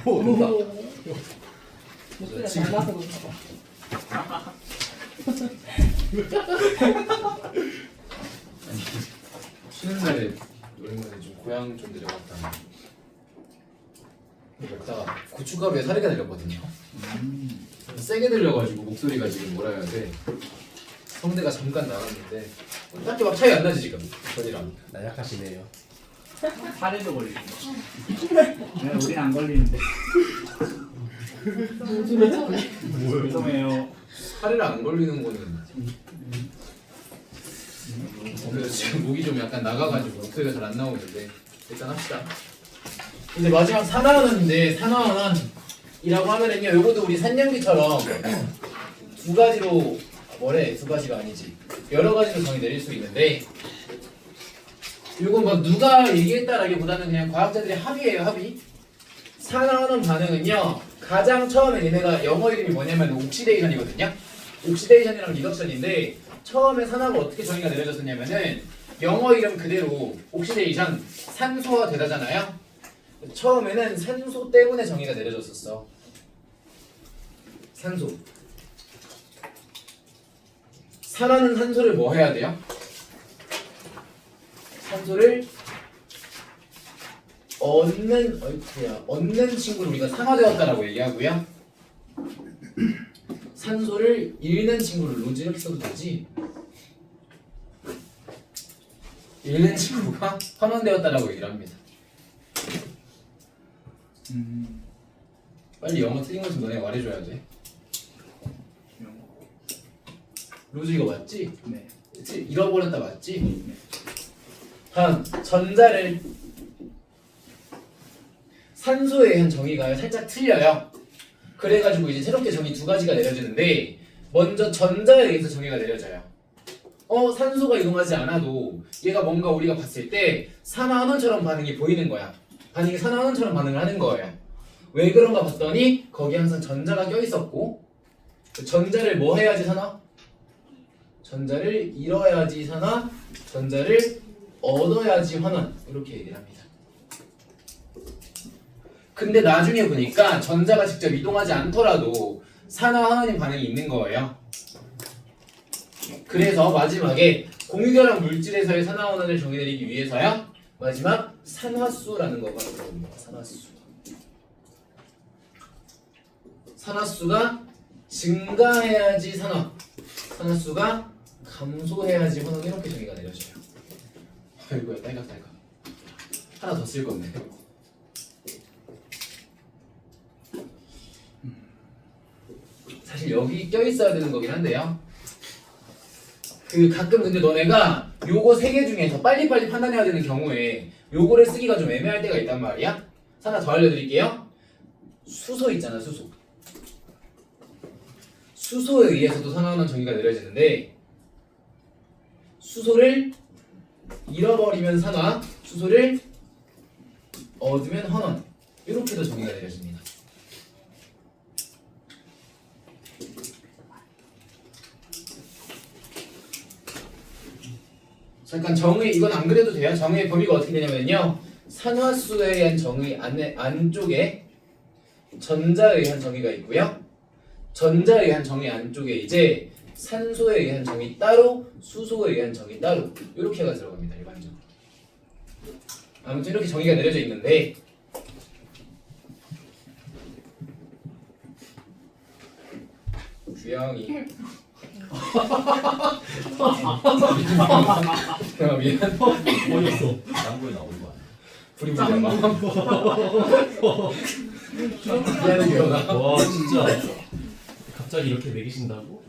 오, 된다. 목소리가 잘 나서 그런가 봐. 쉬는 날에 오랜만에 좀 고향 좀 내려갔다. 먹다가 고춧가루에 사리가 내렸거든요. 세게 들려가지고 목소리가 지금 뭐라 해야 돼. 성대가 잠깐 나갔는데 딱히 막 차이 안 나지 지금 전이랑. 나약하시네요. 살에도 걸리는 거. 네, 우린 안 걸리는데. 죄송해요. 살이랑 안 걸리는 거는 그래서 지금 목이 좀 약간 나가가지고 목소리가 잘 안 나오는데 일단 합시다. 이제 마지막 산화원인데 산화원이라고 하면은요, 요것도 우리 산연기처럼 두 가지로 두 가지가 아니지 여러 가지로 정의 내릴 수 있는데, 요건 뭐 누가 얘기했다라기보다는 그냥 과학자들의 합의예요, 합의. 산화원 반응은요, 가장 처음에 얘네가 영어 이름이 뭐냐면 옥시데이션이거든요. 옥시데이션이랑 리덕션인데 처음에 산화가 어떻게 정의가 내려졌었냐면은 영어 이름 그대로 옥시데이션, 산소화 되다잖아요. 처음에는 산소 때문에 정의가 내려졌었어. 산소. 산화는 산소를 뭐 해야 돼요? 산소를 얻는 친구를 우리가 산화되었다라고 얘기하고요. 산소를 잃는 친구를 로즈 이렇게 써도 되지? 잃는 친구가 환원되었다라고 얘기를 합니다. 빨리 영어 틀린 거 좀 너네가 말해줘야 돼. 로즈 이거 맞지? 네. 그치? 잃어버렸다 맞지? 다음 전자를 산소에 의한 정의가 살짝 틀려요. 그래가지고 이제 새롭게 정의 두 가지가 내려지는데, 먼저 전자에 의해서 정의가 내려져요. 산소가 이동하지 않아도 얘가 뭔가 우리가 봤을 때 산화원처럼 반응이 보이는 거야. 반응이 산화원처럼 반응을 하는 거예요. 왜 그런가 봤더니 거기 항상 전자가 껴있었고, 전자를 뭐 해야지 산화? 전자를 잃어야지 산화, 전자를 얻어야지 환원, 이렇게 얘기를 합니다. 근데 나중에 보니까 전자가 직접 이동하지 않더라도 산화 환원인 반응이 있는 거예요. 그래서 마지막에 공유결합 물질에서의 산화 환원을 정의내리기 위해서야 마지막 산화수라는 거가 들어옵니다. 산화수. 산화수가 증가해야지 산화, 산화수가 감소해야지 환원, 이렇게 정의가 내려져요. 아이고야, 딸깍딸깍. 하나 더 쓸 건데. 사실 여기 껴있어야 되는 거긴 한데요. 가끔 근데 너네가 요거 세 개 중에서 빨리빨리 판단해야 되는 경우에 요거를 쓰기가 좀 애매할 때가 있단 말이야. 하나 더 알려드릴게요. 수소 있잖아, 수소. 수소에 의해서도 산화환원 정의가 내려지는데, 수소를 잃어버리면 산화, 수소를 얻으면 환원, 이렇게도 정의가 내려집니다. 잠깐 정의, 이건 안 그래도 돼요. 정의의 범위가 어떻게 되냐면요, 산화수에 의한 정의 안쪽에 전자에 의한 정의가 있고요, 전자에 의한 정의 안쪽에 이제 산소에 의한 정의 따로, 수소에 의한 정의 따로, 이렇게가 들어갑니다. 일반적으로. 아무튼 이렇게 정의가 내려져 있는데, 주영이 미안. 어이없어. 남구에 나오는 거 아니야? 불이 붙잖아. 미안해 주영아. 와 진짜 갑자기 이렇게 매기신다고?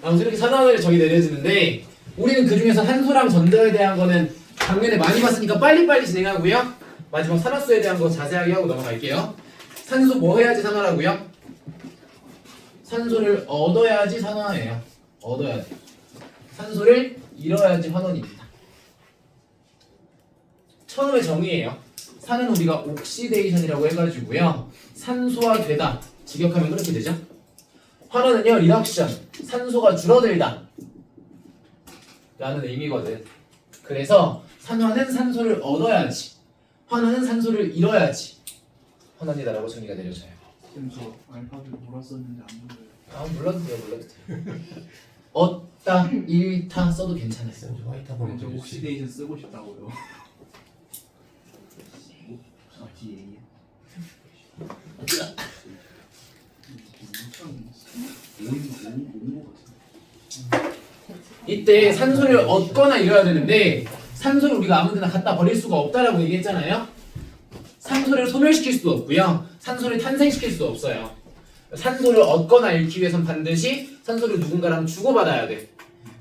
아무튼 이렇게 산화원의 정의 내려지는데, 우리는 그 중에서 산소랑 전자에 대한 거는 작년에 많이 봤으니까 빨리빨리 진행하고요. 마지막 산화수에 대한 거 자세하게 하고 넘어갈게요. 산소 뭐 해야지 산화라고요? 산소를 얻어야지 산화예요. 얻어야 돼. 산소를 잃어야지 환원입니다. 처음에 정의예요. 산은 우리가 옥시데이션이라고 해가지고요, 산소화 되다, 직역하면 그렇게 되죠. 환원은요, 리덕션, 산소가 줄어들다 라는 의미거든. 그래서 산화는 산소를 얻어야지, 환원은 산소를 잃어야지. 환원이다라고 정의가 내려져요. 지금 저 알파벳 몰았었는데 안 보여요. 아 몰라도 돼요, 몰라도 돼요. 얻다, 잃다 써도 괜찮아요. 쌤, 저 화이트 저 한번 옥시데이션 쓰고 싶다고요. 아 뒤에. 이때 산소를 얻거나 잃어야 되는데 산소를 우리가 아무데나 갖다 버릴 수가 없다라고 얘기했잖아요. 산소를 소멸시킬 수도 없고요. 산소를 탄생시킬 수도 없어요. 산소를 얻거나 잃기 위해선 반드시 산소를 누군가랑 주고받아야 돼.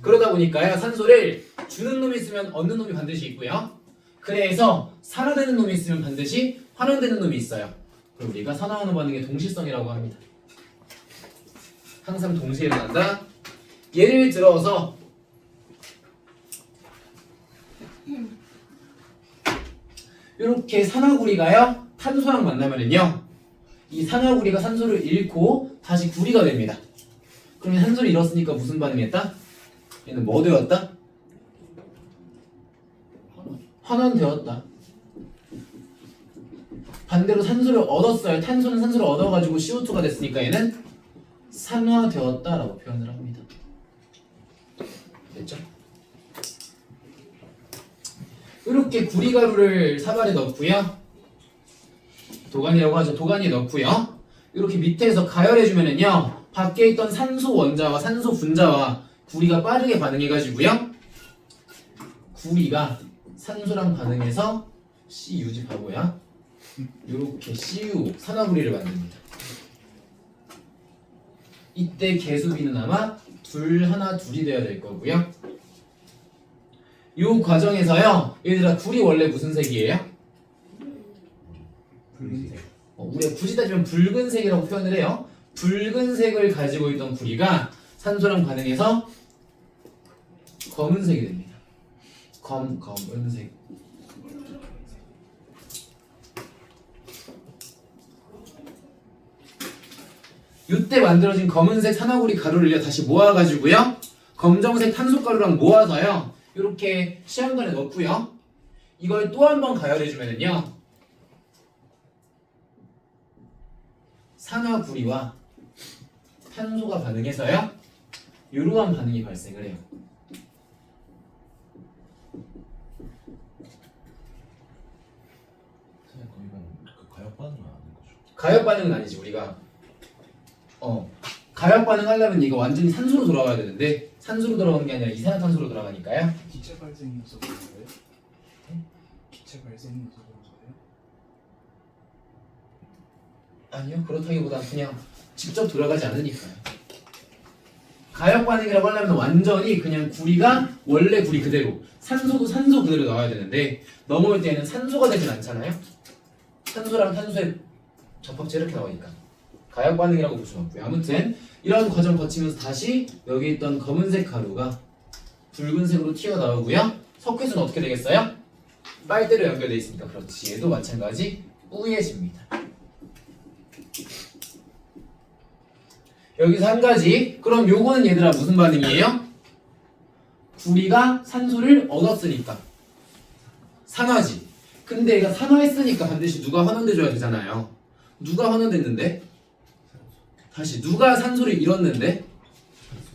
그러다 보니까요. 산소를 주는 놈이 있으면 얻는 놈이 반드시 있고요. 그래서 산화되는 놈이 있으면 반드시 환원되는 놈이 있어요. 그럼 우리가 산화환원 반응의 동시성이라고 합니다. 항상 동시에 일어난다. 예를 들어서 이렇게 산화구리가요 탄소랑 만나면은요 이 산화구리가 산소를 잃고 다시 구리가 됩니다. 그러면 산소를 잃었으니까 무슨 반응했다? 얘는 뭐 되었다? 환원되었다. 반대로 산소를 얻었어요. 탄소는 산소를 얻어가지고 CO2가 됐으니까 얘는 산화되었다라고 표현을 합니다. 됐죠? 이렇게 구리가루를 사발에 넣고요. 도가니라고 하죠. 도가니에 넣고요. 이렇게 밑에서 가열해주면은요. 밖에 있던 산소 원자와 산소 분자와 구리가 빠르게 반응해가지고요. 구리가 산소랑 반응해서 CU지 바보야. 이렇게 CU 산화구리를 만듭니다. 이때 개수비는 아마 둘 하나 둘이 돼야 될 거고요. 이 과정에서요. 얘들아 구리 원래 무슨 색이에요? 붉은색. 우리가 굳이 따지면 붉은색이라고 표현을 해요. 붉은색을 가지고 있던 구리가 산소랑 반응해서 검은색이 됩니다. 검은색. 이때 만들어진 검은색 산화구리 가루를요 다시 모아가지고요 검정색 탄소가루랑 모아서요 이렇게 시험관에 넣고요 이걸 또 한 번 가열해주면은요 산화구리와 탄소가 반응해서요 이러한 반응이 발생을 해요. 선생님 거기가 그 가역 반응은 아닌 거죠? 가역 반응은 아니지 우리가 가역 반응 하려면 이거 완전히 산소로 돌아가야 되는데 산소로 돌아가는 게 아니라 이산화탄소로 돌아가니까요. 기체 발생이어서 그런 거예요? 기체 발생이어서 그런 거예요? 아니요 그렇다기보다 그냥 직접 돌아가지 않으니까요. 가역 반응이라고 하려면 완전히 그냥 구리가 원래 구리 그대로 산소도 산소 그대로 나와야 되는데 넘어올 때는 산소가 되진 않잖아요. 산소랑 탄소의 접합체 이렇게 나오니까 가역 반응이라고 볼 수는 없고요. 아무튼 이런 과정 거치면서 다시 여기 있던 검은색 가루가 붉은색으로 튀어나오고요. 석회수는 어떻게 되겠어요? 빨대로 연결되어 있으니까 그렇지. 얘도 마찬가지 뿌얘집니다. 여기서 한 가지. 그럼 요거는 얘들아 무슨 반응이에요? 구리가 산소를 얻었으니까 산화지. 근데 얘가 산화했으니까 반드시 누가 환원돼줘야 되잖아요. 누가 환원됐는데? 다시 누가 산소를 잃었는데?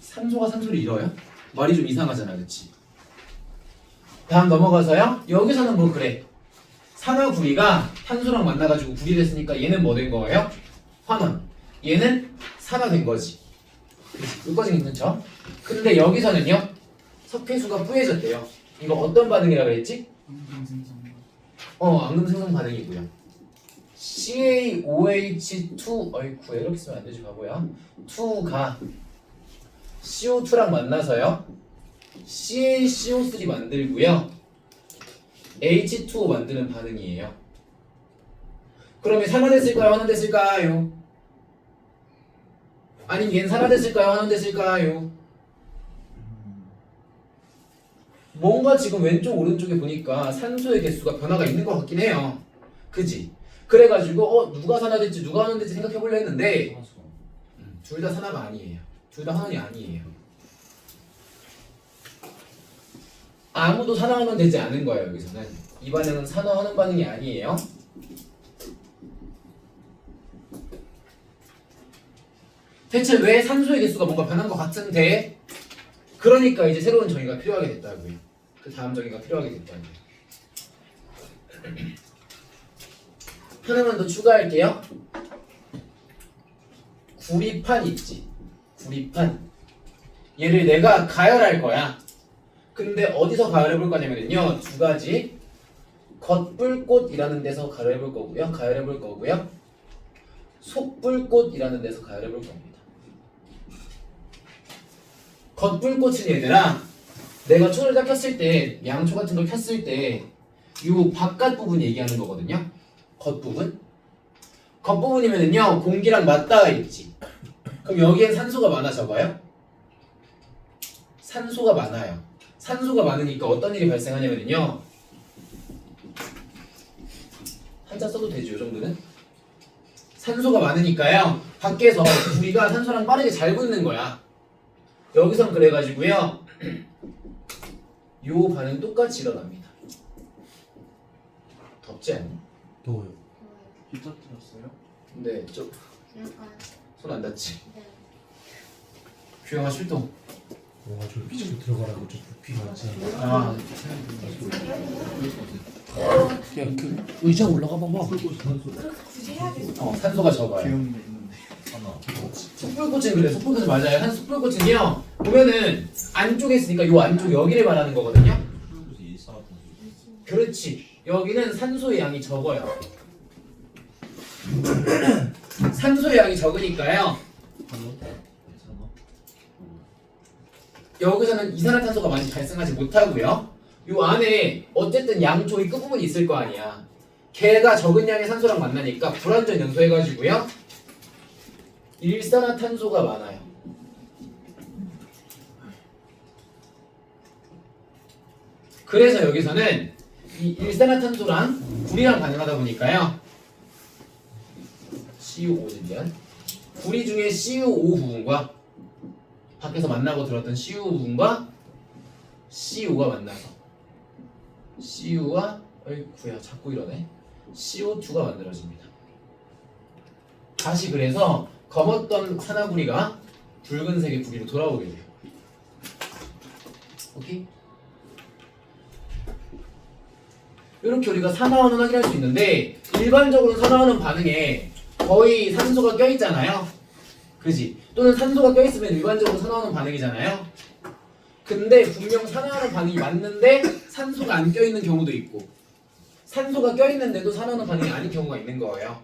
산소가 산소를 잃어요? 말이 좀 이상하잖아, 그치? 다음 넘어가서요. 여기서는 뭐 그래. 산화구리가 탄소랑 만나가지고 구리 됐으니까 얘는 뭐 된 거예요? 환원. 얘는 산화된 거지. 여기까지 괜찮죠? 근데 여기서는요. 석회수가 뿌얘졌대요. 이거 어떤 반응이라 그랬지? 앙금생성. 앙금생성 반응이고요. CaOH2 어이쿠 이렇게 쓰면 안 되지 바보야. 2가 CO2랑 만나서요. CaCO3 만들고요. H2O 만드는 반응이에요. 그러면 산화됐을까요? 환원됐을까요? 아니면 얘는 산화됐을까요? 환원됐을까요? 뭔가 지금 왼쪽 오른쪽에 보니까 산소의 개수가 변화가 있는 것 같긴 해요. 그지? 그래가지고 누가 산화됐지 누가 환원됐지 생각해보려 했는데 둘 다 산화가 아니에요. 둘 다 환원이 아니에요. 아무도 산화 환원 되지 않은 거예요. 여기서는 이 반응은 산화 환원 반응이 아니에요. 대체 왜 산소의 개수가 뭔가 변한 것 같은데? 그러니까 이제 새로운 정의가 필요하게 됐다고요. 그 다음 정의가 필요하게 됐다고요. 하나만 더 추가할게요. 구리판 있지. 구리판. 얘를 내가 가열할 거야. 근데 어디서 가열해 볼 거냐면요. 두 가지. 겉불꽃이라는 데서 가열해 볼 거고요. 가열해 볼 거고요. 속불꽃이라는 데서 가열해 볼 겁니다. 겉불꽃은 얘들아, 내가 초를 딱 켰을 때, 양초 같은 걸 켰을 때, 요 바깥 부분 얘기하는 거거든요. 겉부분. 겉부분이면은요, 공기랑 맞닿아 있지. 그럼 여기엔 산소가 많아, 적어요? 산소가 많아요. 산소가 많으니까 어떤 일이 발생하냐면요, 한자 써도 되죠, 이 정도는? 산소가 많으니까요, 밖에서 우리가 산소랑 빠르게 잘 붙는 거야. 여기선 그래가지고요, 요 반응 똑같이 일어납니다. 덥지 않니? 더워요. 기타 틀었어요? 근데 좀 손 안 닿지? 네. 규영아 출동. 와, 저 피치고 들어가라고 저 부피가 진짜. 아, 그냥 그 의자 올라가 봐봐. 굳이 해야겠어. 산소가 적어요. 귀여운 게 있는데. 숯불꽃은 그래, 숯불꽃은 맞아요. 한 숯불꽃은요, 보면은 안쪽에 있으니까 요 안쪽 여기를 말하는 거거든요. 그렇지. 여기는 산소의 양이 적어요. 산소의 양이 적으니까요. 여기서는 이산화탄소가 많이 발생하지 못하고요. 요 안에 어쨌든 양쪽이 끝부분이 있을 거 아니야. 걔가 적은 양의 산소랑 만나니까 불완전 연소해가지고요. 일산화탄소가 많아요. 그래서 여기서는 이 일산화탄소랑 불이랑 반응하다 보니까요. CU5는 불이 중에 CU5 부분과 밖에서 만나고 들었던 CU 부분과 CU가 만나서 CU와 어이구야 자꾸 이러네. CO2가 만들어집니다. 다시 그래서 검었던 산화구리가 붉은색의 구리로 돌아오게 돼요. 오케이? 이렇게 우리가 산화원은 확인할 수 있는데 일반적으로 산화원은 반응에 거의 산소가 껴있잖아요. 그지? 또는 산소가 껴있으면 일반적으로 산화원은 반응이잖아요. 근데 분명 산화원은 반응이 맞는데 산소가 안 껴있는 경우도 있고 산소가 껴있는데도 산화원은 반응이 아닌 경우가 있는 거예요.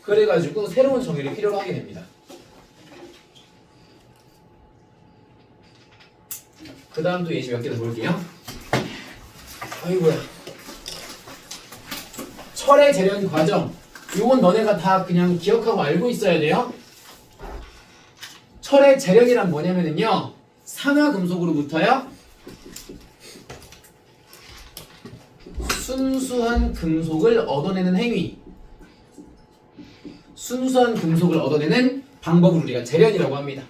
그래가지고 새로운 정의를 필요로 하게 됩니다. 그 다음 또 예시 몇 개 더 볼게요. 아이고야. 철의 재련 과정. 요건 너네가 다 그냥 기억하고 알고 있어야 돼요. 철의 재련이란 뭐냐면요. 산화금속으로부터요. 순수한 금속을 얻어내는 행위. 순수한 금속을 얻어내는 방법을 우리가 재련이라고 합니다.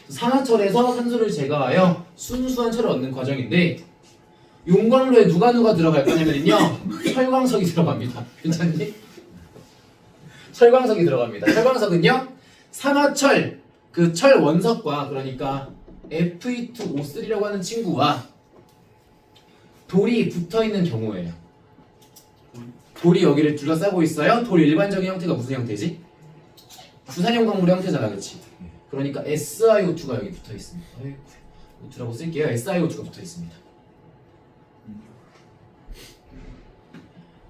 산화철에서 산소를 제거하여 순수한 철을 얻는 과정인데 용광로에 누가 들어갈 거냐면요. 철광석이 들어갑니다. 괜찮니? 철광석이 들어갑니다. 철광석은요. 산화철 그 철 원석과 그러니까 Fe2O3라고 하는 친구와 돌이 붙어 있는 경우예요. 돌이 여기를 둘러싸고 있어요. 돌 일반적인 형태가 무슨 형태지? 부산형 광물의 형태잖아, 그렇지? 그러니까 SiO2가 여기 붙어 있습니다. O2라고 쓸게요. SiO2가 붙어 있습니다.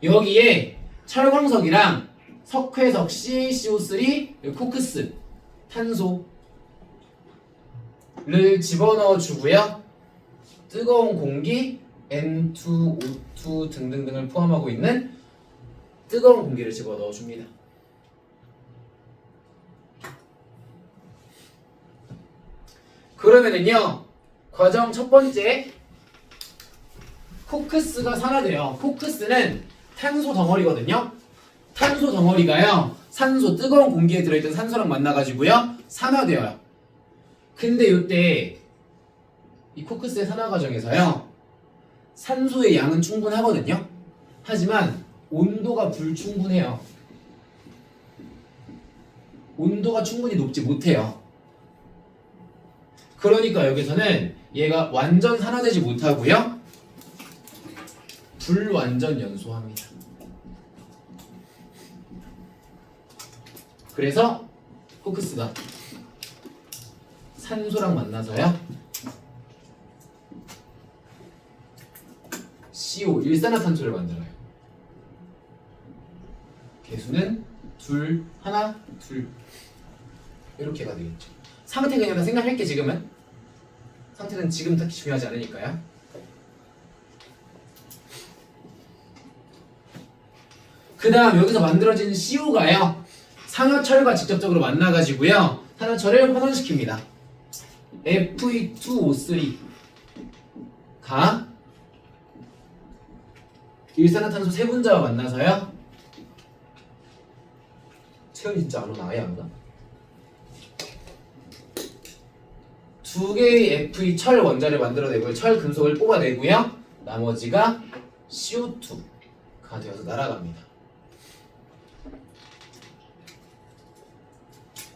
여기에 철광석이랑 석회석 CaCO3 코크스 탄소를 집어넣어 주고요. 뜨거운 공기 N2, O2 등등등을 포함하고 있는 뜨거운 공기를 집어넣어 줍니다. 그러면은요. 과정 첫 번째 코크스가 산화돼요. 코크스는 탄소 덩어리거든요. 탄소 덩어리가요. 산소, 뜨거운 공기에 들어있던 산소랑 만나가지고요. 산화되어요. 근데 이때 이 코크스의 산화 과정에서요. 산소의 양은 충분하거든요. 하지만 온도가 불충분해요. 온도가 충분히 높지 못해요. 그러니까 여기서는 얘가 완전 산화되지 못하고요. 불완전 연소합니다. 그래서 포크스가 산소랑 만나서요. CO, 일산화탄소를 만들어요. 개수는 둘, 하나, 둘 이렇게가 되겠죠. 상태 개념을 생각할게 지금은. 상태는 지금 딱히 중요하지 않으니까요. 그 다음 여기서 만들어진 CO가요. 산화철과 직접적으로 만나가지고요. 산화철을 환원시킵니다. Fe2O3가 일산화탄소 세 분자와 만나서요. 채연이 진짜 안 오나? 아예 안 오나? 두 개의 Fe 철 원자를 만들어내고요. 철 금속을 뽑아내고요. 나머지가 CO2가 되어서 날아갑니다.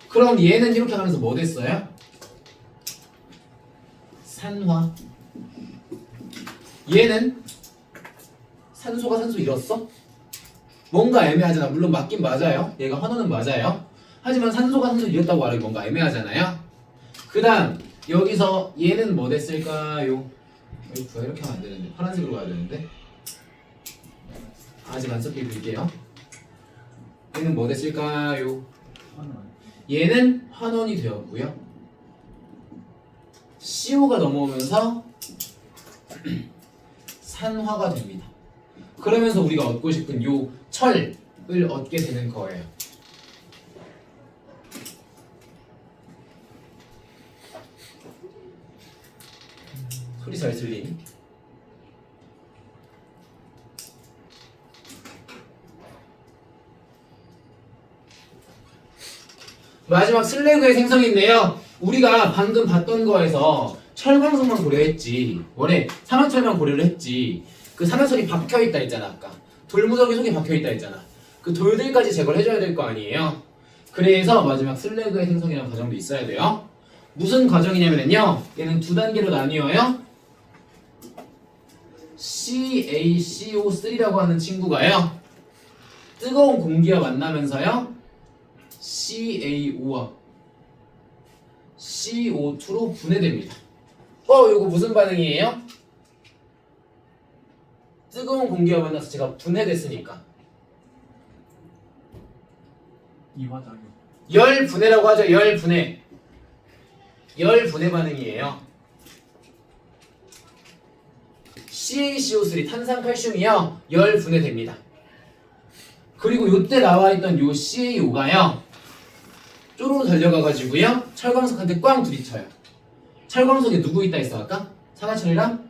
그럼 얘는 이렇게 하면서 뭐 됐어요? 산화. 얘는 산소가 산소 잃었어? 뭔가 애매하잖아. 물론 맞긴 맞아요. 얘가 환원은 맞아요. 하지만 산소가 산소 잃었다고 말하기 뭔가 애매하잖아요. 그 다음 여기서 얘는 뭐 됐을까요? 이렇게 하면 안 되는데 파란색으로 가야 되는데 아직 안 섞여 드릴게요. 얘는 뭐 됐을까요? 얘는 환원이 되었고요. CO가 넘어오면서 산화가 됩니다. 그러면서 우리가 얻고 싶은 요 철을 얻게 되는 거예요. 소리 잘 들리니? 마지막 슬래그의 생성인데요. 우리가 방금 봤던 거에서 철광석만 고려했지 원래 산화철만 고려를 했지 그 산화철이 박혀있다 했잖아. 아까 돌무더기 속에 박혀있다 했잖아. 그 돌들까지 제거를 해줘야 될 거 아니에요. 그래서 마지막 슬래그의 생성이라는 과정도 있어야 돼요. 무슨 과정이냐면요 얘는 두 단계로 나뉘어요. CaCO3라고 하는 친구가요 뜨거운 공기와 만나면서요 CaO와 CO2로 분해됩니다. 이거 무슨 반응이에요? 뜨거운 공기와 만나서 제가 분해됐으니까 이화작용. 열 분해라고 하죠. 열 분해. 열 분해 반응이에요. CaCO3 탄산칼슘이요 열 분해됩니다. 그리고 요때 나와있던 요 CaO가요 쪼로로 달려가가지고요 철광석한테 꽝 부딪혀요. 철광석에 누구 있다 했어 아까? 산화철이랑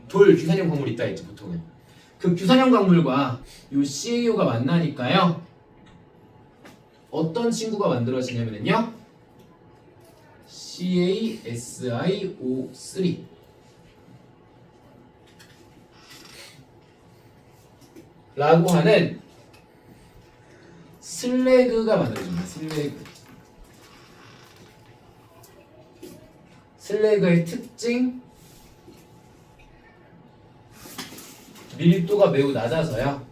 돌 규산형 광물 있다 했지 보통은. 그 규산형 광물과 요 CaO가 만나니까요 어떤 친구가 만들어지냐면요 CaSiO3 라고 하는 슬래그가 만들어집니다. 슬래그의 특징 밀도가 매우 낮아서요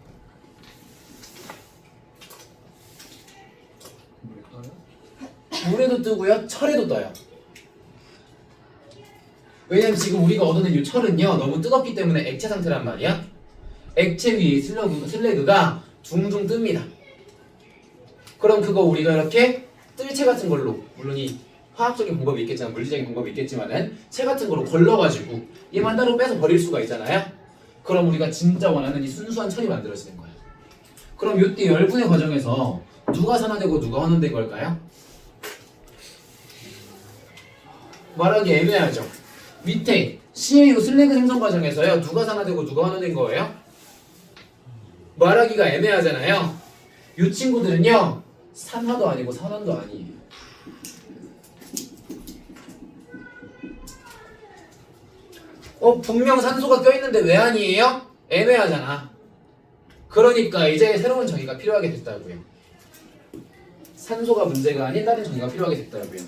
물에도 뜨고요 철에도 떠요. 왜냐면 지금 우리가 얻어낸 이 철은요 너무 뜨겁기 때문에 액체 상태란 말이야. 액체 위에 슬래그가 둥둥 뜹니다. 그럼 그거 우리가 이렇게 뜰채 같은 걸로 물론 이 화학적인 방법이 있겠지만 물리적인 방법이 있겠지만은 채 같은 걸로 걸러가지고 얘만 따로 빼서 버릴 수가 있잖아요. 그럼 우리가 진짜 원하는 이 순수한 철이 만들어지는 거예요. 그럼 이때 열분의 과정에서 누가 산화되고 누가 환원된 걸까요? 말하기 애매하죠. 밑에 CaO 슬래그 생성 과정에서요 누가 산화되고 누가 환원된 거예요? 말하기가 애매하잖아요. 이 친구들은요 산화도 아니고 산원도 아니에요. 분명 산소가 껴있는데 왜 아니에요? 애매하잖아. 그러니까 이제 새로운 정의가 필요하게 됐다고요. 산소가 문제가 아닌 다른 전기가 필요하게 됐더라고요.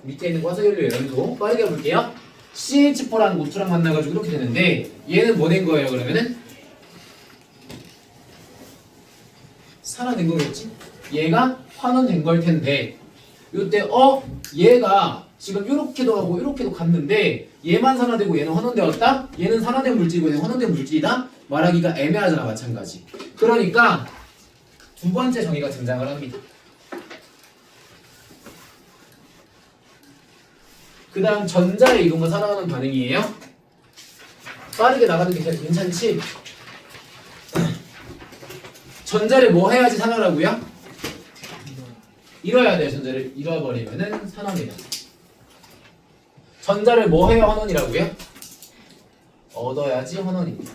밑에 있는 화석연료 연소 빠르게 볼게요. CH4랑 O2랑 만나가지고 이렇게 되는데 얘는 뭐 된 거예요? 그러면은 산화된 거겠지? 얘가 환원된 걸 텐데 요때 얘가 지금 요렇게도 하고 요렇게도 갔는데 얘만 산화되고 얘는 환원되었다? 얘는 산화된 물질이고 얘는 환원된 물질이다? 말하기가 애매하잖아. 마찬가지. 그러니까 두 번째 정의가 등장을 합니다. 그 다음 전자의 이동과 산화하는 반응이에요. 빠르게 나가는 게 괜찮지? 전자를 뭐 해야지 산화라고요? 잃어야 돼요. 전자를 잃어버리면은 산화입니다. 전자를 뭐 해야 환원이라고요? 얻어야지 환원입니다.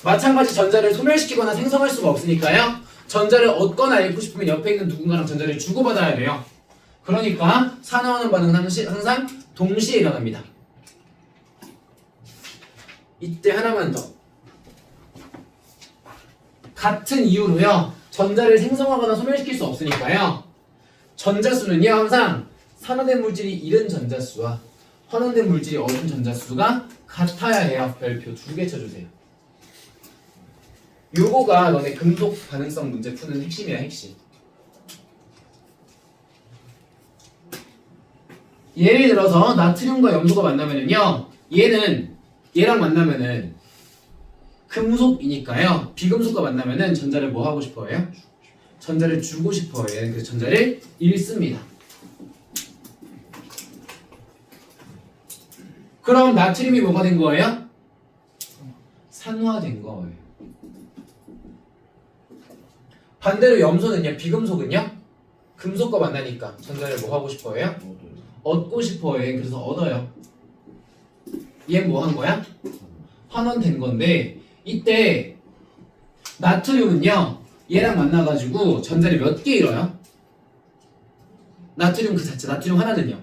마찬가지 전자를 소멸시키거나 생성할 수가 없으니까요. 전자를 얻거나 잃고 싶으면 옆에 있는 누군가랑 전자를 주고받아야 돼요. 그러니까 산화하는 반응은 항상 동시에 일어납니다. 이때 하나만 더. 같은 이유로요. 전자를 생성하거나 소멸시킬 수 없으니까요. 전자수는요. 항상 산화된 물질이 잃은 전자수와 환원된 물질이 얻은 전자수가 같아야 해요. 별표 2개 쳐주세요. 요거가 너네 금속 반응성 문제 푸는 핵심이야. 핵심. 예를 들어서 나트륨과 염소가 만나면은요. 얘랑 만나면은 금속이니까요. 비금속과 만나면은 전자를 뭐 하고 싶어요? 전자를 주고 싶어요. 그래서 전자를 잃습니다. 그럼 나트륨이 뭐가 된 거예요? 산화된 거예요. 반대로 염소는요. 비금속은요. 금속과 만나니까 전자를 뭐 하고 싶어요? 얻고 싶어요. 그래서 얻어요. 얘는 뭐 한 거야? 환원된 건데 이때 나트륨은요. 얘랑 만나가지고 전자를 몇 개 잃어요? 나트륨 그 자체, 나트륨 하나는요.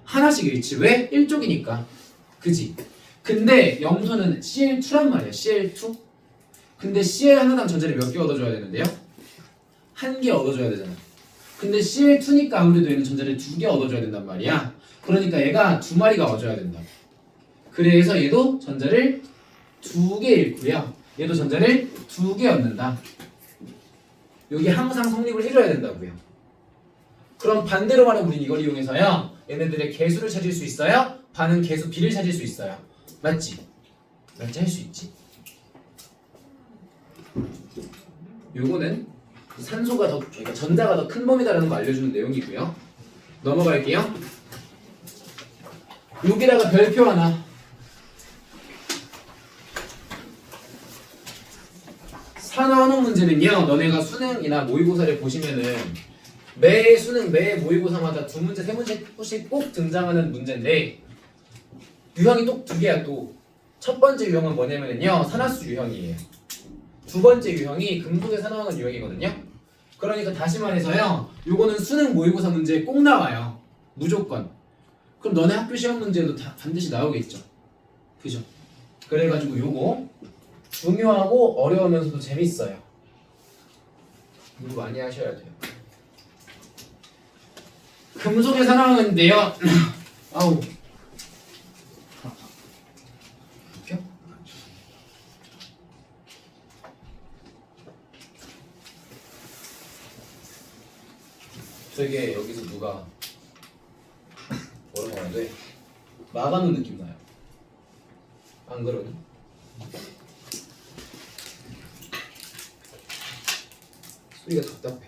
하나씩 잃지. 왜? 1쪽이니까. 그지? 근데 염소는 Cl2란 말이야. Cl2. 근데 Cl 하나당 전자를 몇 개 얻어줘야 되는데요? 1개 얻어줘야 되잖아. 근데 Cl2니까 아무래도 얘는 전자를 2개 얻어줘야 된단 말이야. 그러니까 얘가 2마리가 얻어줘야 된다. 그래서 얘도 전자를 2개 잃고요. 얘도 전자를 2개 얻는다. 여기 항상 성립을 해줘야 된다고요. 그럼 반대로 말하면 우린 이걸 이용해서요. 얘네들의 개수를 찾을 수 있어요. 반응 개수 B를 찾을 수 있어요. 맞지? 맞지? 할 수 있지. 요거는 산소가 더, 그러니까 전자가 더 큰 범위다라는 거 알려주는 내용이고요. 넘어갈게요. 여기다가 별표 하나. 산화환원 문제는요. 너네가 수능이나 모의고사를 보시면은 매 수능, 매 모의고사마다 2문제, 3문제씩 꼭 등장하는 문제인데 유형이 또 2개야 또. 첫 번째 유형은 뭐냐면요. 산화수 유형이에요. 두 번째 유형이 금속의 산화하는 유형이거든요. 그러니까 다시 말해서요. 요거는 수능 모의고사 문제에 꼭 나와요. 무조건. 그럼 너네 학교 시험 문제도 다 반드시 나오겠죠. 그죠? 그래가지고 요거 중요하고 어려우면서도 재밌어요. 공부 많이 하셔야 돼요. 금속의 산화하는데요. 아우. 되게 여기서 누가 뭐라고 하는데 막아놓은 느낌 나요. 안 그러니? 소리가 답답해.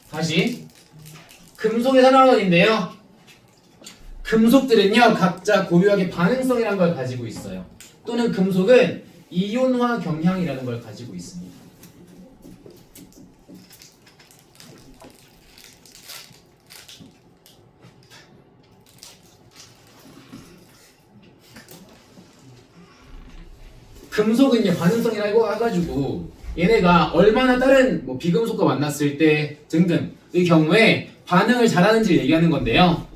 다시 금속의 산화원인데요. 금속들은요 각자 고유하게 반응성이라는 걸 가지고 있어요. 또는 금속은 이온화 경향이라는 걸 가지고 있습니다. 금속은요 반응성이라고 해가지고 얘네가 얼마나 다른 뭐 비금속과 만났을 때 등등의 경우에 반응을 잘하는지 얘기하는 건데요.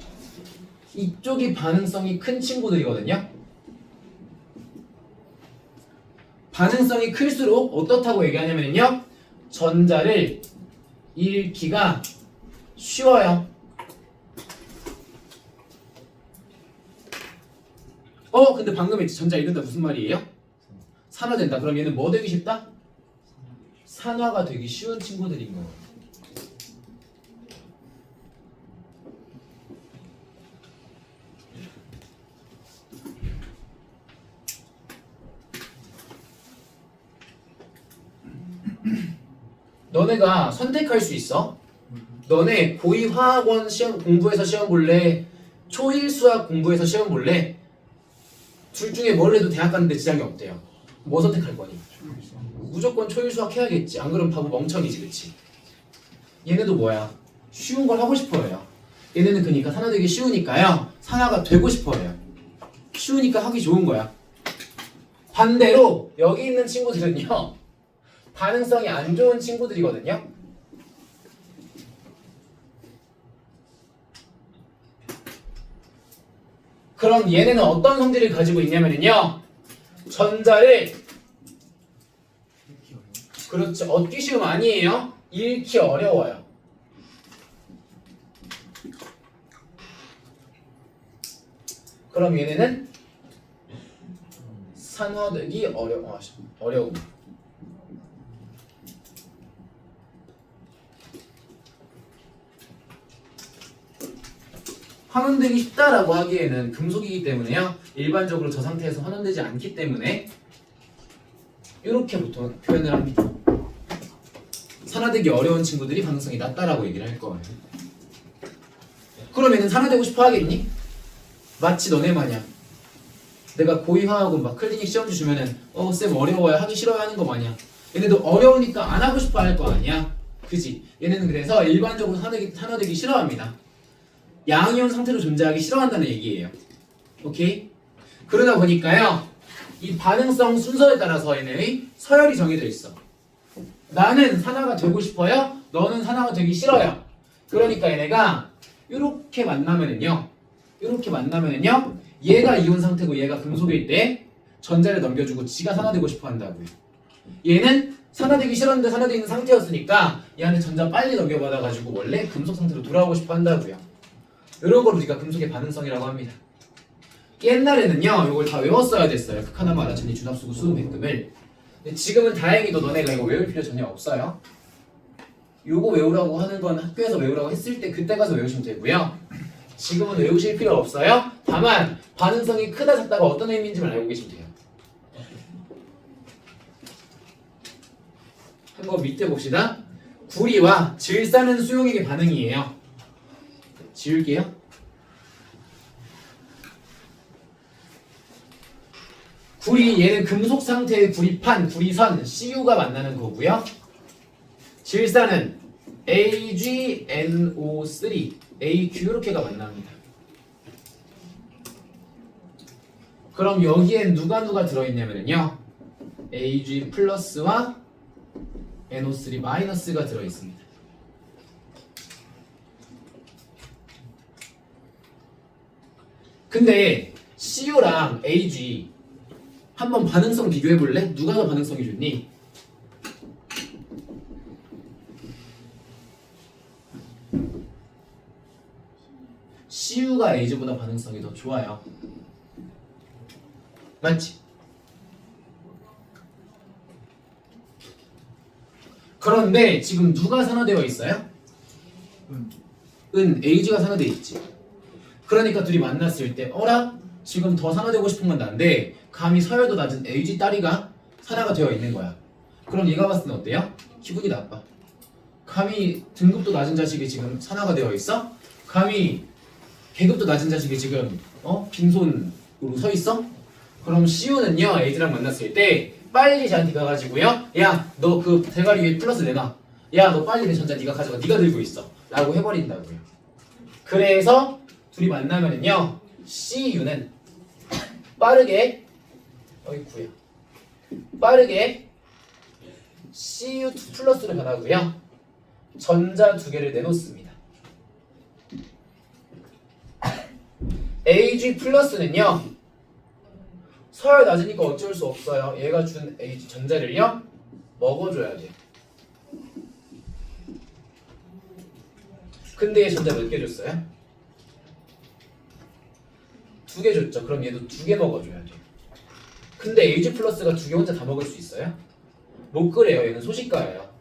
이쪽이 반응성이 큰 친구들이거든요. 반응성이 클수록 어떻다고 얘기하냐면요. 전자를 잃기가 쉬워요. 근데 방금 했지. 전자 잃는다 무슨 말이에요? 산화된다. 그럼 얘는 뭐 되기 쉽다? 산화가 되기 쉬운 친구들인 거예요. 너네가 선택할 수 있어. 너네 고2 화학원 시험 공부해서 시험 볼래? 초1 수학 공부해서 시험 볼래? 둘 중에 뭘 해도 대학 가는데 지장이 없대요. 뭐 선택할 거니? 무조건 초1 수학 해야겠지. 안 그러면 바보 멍청이지, 그치? 얘네도 뭐야? 쉬운 걸 하고 싶어해요. 얘네는 그러니까 산화되기 쉬우니까요. 산화가 되고 싶어해요. 쉬우니까 하기 좋은 거야. 반대로 여기 있는 친구들은요. 반응성이 안 좋은 친구들이거든요. 그럼 얘네는 어떤 성질을 가지고 있냐면요. 전자를 그렇지 얻기 쉬움 아니에요. 잃기 어려워요. 그럼 얘네는 산화되기 어려움. 환원되기 쉽다라고 하기에는 금속이기 때문에요. 일반적으로 저 상태에서 환원되지 않기 때문에 이렇게 보통 표현을 합니다. 산화되기 어려운 친구들이 반응성이 낮다라고 얘기를 할 거예요. 그러면은 산화되고 싶어 하겠니? 마치 너네 마냥 내가 고2 화학은 막 클리닉 시험지 주면은 쌤 어려워요 하기 싫어요 하는 거 마냥 얘네도 어려우니까 안 하고 싶어 할 거 아니야. 그지? 얘네는 그래서 일반적으로 산화되기 싫어합니다. 양이온 상태로 존재하기 싫어한다는 얘기예요. 오케이? 그러다 보니까요. 이 반응성 순서에 따라서 얘네의 서열이 정해져 있어. 나는 산화가 되고 싶어요. 너는 산화가 되기 싫어요. 그러니까 얘네가 이렇게 만나면은요. 얘가 이온 상태고 얘가 금속일 때 전자를 넘겨주고 지가 산화되고 싶어 한다고요. 얘는 산화되기 싫었는데 산화되어 있는 상태였으니까 얘한테 전자 빨리 넘겨받아가지고 원래 금속 상태로 돌아오고 싶어 한다고요. 이런 걸 우리가 금속의 반응성이라고 합니다. 옛날에는요, 이걸 다 외웠어야 됐어요. 극하나마 알라천리 준합수구 수음 백금을. 근데 지금은 다행히도 너네가 이거 외울 필요 전혀 없어요. 요거 외우라고 하는 건 학교에서 외우라고 했을 때 그때 가서 외우시면 되고요. 지금은 외우실 필요 없어요. 다만 반응성이 크다 작다가 어떤 의미인지만 알고 계시면 돼요. 한번 밑에 봅시다. 구리와 질산은 수용액의 반응이에요. 지울게요. 구리 얘는 금속 상태의 구리판, 구리선, CU가 만나는 거고요. 질산은 AgNO3, AQ 이렇게가 만납니다. 그럼 여기엔 누가 들어있냐면요. Ag 플러스와 NO3 마이너스가 들어있습니다. 근데 CU랑 AG 한번 반응성 비교해볼래? 누가 더 반응성이 좋니? CU가 AG보다 반응성이 더 좋아요. 맞지? 그런데 지금 누가 산화되어 있어요? AG가 산화되어 있지. 그러니까 둘이 만났을 때 어라? 지금 더 산화되고 싶은 건 난데 감히 서열도 낮은 AG 딸이가 산화가 되어 있는 거야. 그럼 얘가 봤을 땐 어때요? 기분이 나빠. 감히 등급도 낮은 자식이 지금 산화가 되어 있어? 감히 계급도 낮은 자식이 지금 빈손으로 서 있어? 그럼 CU는요 AG랑 만났을 때 빨리 쟤한테 가가지고요 야 너 그 대가리 위에 플러스 내놔. 야 너 빨리 내 전자 네가 가져가. 네가 들고 있어 라고 해버린다고요. 그래서 둘이 만나면은요 CU는 빠르게 CU2 플러스를 변하고요 전자 두 개를 내놓습니다. AG 플러스는요 서열 낮으니까 어쩔 수 없어요. 얘가 준 AG 전자를요 먹어줘야 돼요. 근데 얘 전자 몇 개 줬어요? 2개 줬죠. 그럼 얘도 2개 먹어줘야 돼. 근데 AG 플러스가 2개 혼자 다 먹을 수 있어요? 못 그래요. 얘는 소식가예요.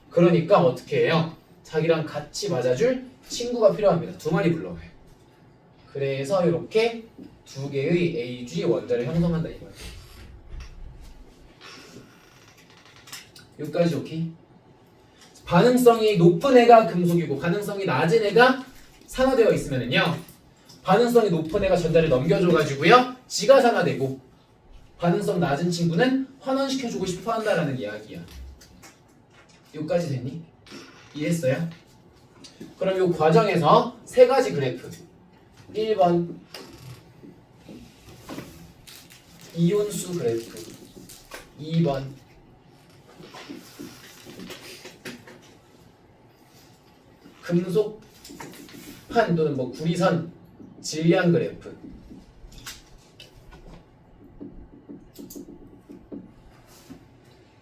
그러니까 어떻게 해요? 자기랑 같이 맞아줄 친구가 필요합니다. 2마리 불러와요. 그래서 이렇게 2개의 AG 원자를 형성한다 이거예요. 여기까지 오케이? 반응성이 높은 애가 금속이고 반응성이 낮은 애가 산화되어 있으면은요, 반응성이 높은 애가 전자를 넘겨줘가지고요 지가 산화되고, 반응성 낮은 친구는 환원시켜주고 싶어 한다라는 이야기야. 여기까지 됐니? 이해했어요? 그럼 이 과정에서 3가지 그래프. 1번 이온수 그래프, 2번 금속판 또는 뭐 구리선 질량 그래프,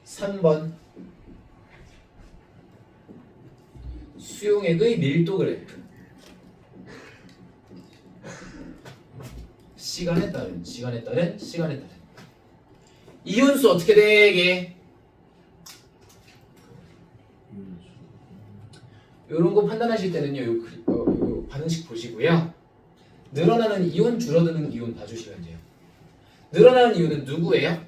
3번 수용액의 밀도 그래프. 시간에 따른 이온수 어떻게 되게? 요런 거 판단하실 때는요, 요 반응식 보시고요. 늘어나는 이온, 줄어드는 이온 봐주시면 돼요. 늘어나는 이온은 누구예요?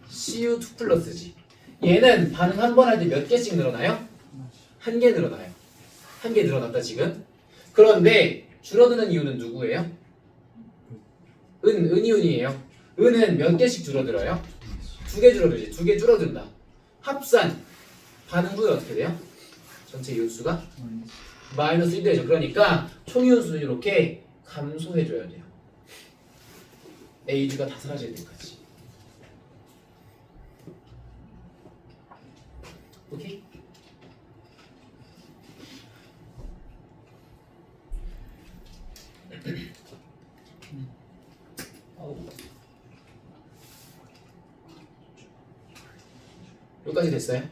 Cu2 플러스지. 얘는 반응 한 번 할 때 몇 개씩 늘어나요? 1개 늘어나요. 1개 늘어났다 지금. 그런데 줄어드는 이온은 누구예요? 은이온이에요. 은은 몇 개씩 줄어들어요? 2개 줄어들지. 2개 줄어든다. 합산 반응 후에 어떻게 돼요? 전체 이온수가 마이너스 1 되죠. 그러니까 총 이온수는 이렇게 감소해줘야 돼요. A주가 다 사라질 때까지. 오케이? 여기까지 됐어요?